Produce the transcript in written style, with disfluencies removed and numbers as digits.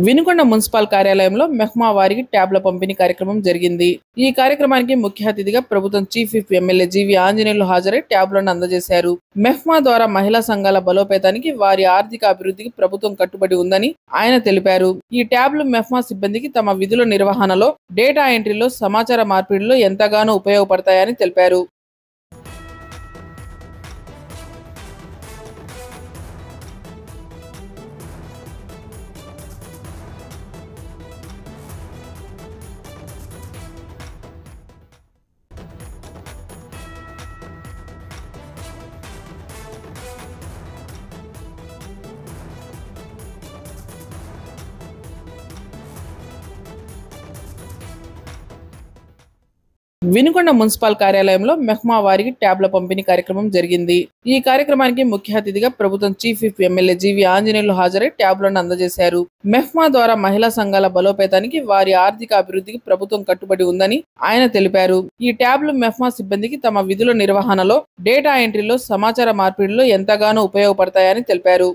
Vinukonda municipal కార్యాలయంలో మెహ్మా వారికి ట్యాబ్ల పంపిణీ కార్యక్రమం జరిగింది. ఈ కార్యక్రమానికి ముఖ్య అతిథిగా ప్రభుత్వం చీఫ్ విప్ ఎమ్మెల్యే జీవి ఆంజనేయులు హాజరై ట్యాబ్లను అందజేశారు. మెహ్మా ద్వారా మహిళా సంఘాల బలోపేతానికి, వారి ఆర్థిక అభివృద్ధికి ప్రభుత్వం కట్టుబడి ఉందని ఆయన తెలిపారు. ఈ ట్యాబ్లు మెహ్మా సిబ్బందికి తమ విధుల నిర్వహణలో, డేటా ఎంట్రీలో, సమాచార మార్పిడిలో ఎంతగానో ఉపయోగపడతాయని తెలిపారు. వినుకొండ మున్సిపల్ కార్యాలయంలో మెహ్మా వారికి ట్యాబ్ల పంపిణీ కార్యక్రమం జరిగింది. ఈ కార్యక్రమానికి ముఖ్య అతిథిగా ప్రభుత్వం చీఫ్ విప్ ఎమ్మెల్యే జీవి ఆంజనేయులు హాజరై ట్యాబ్లను అందజేశారు. మెహ్మా ద్వారా మహిళా సంఘాల బలోపేతానికి, వారి ఆర్థిక అభివృద్ధికి ప్రభుత్వం కట్టుబడి ఉందని ఆయన తెలిపారు. ఈ ట్యాబ్లు మెహ్మా సిబ్బందికి తమ విధుల నిర్వహణలో, డేటా ఎంట్రీలో, సమాచార మార్పిడిలో ఎంతగానో ఉపయోగపడతాయని తెలిపారు.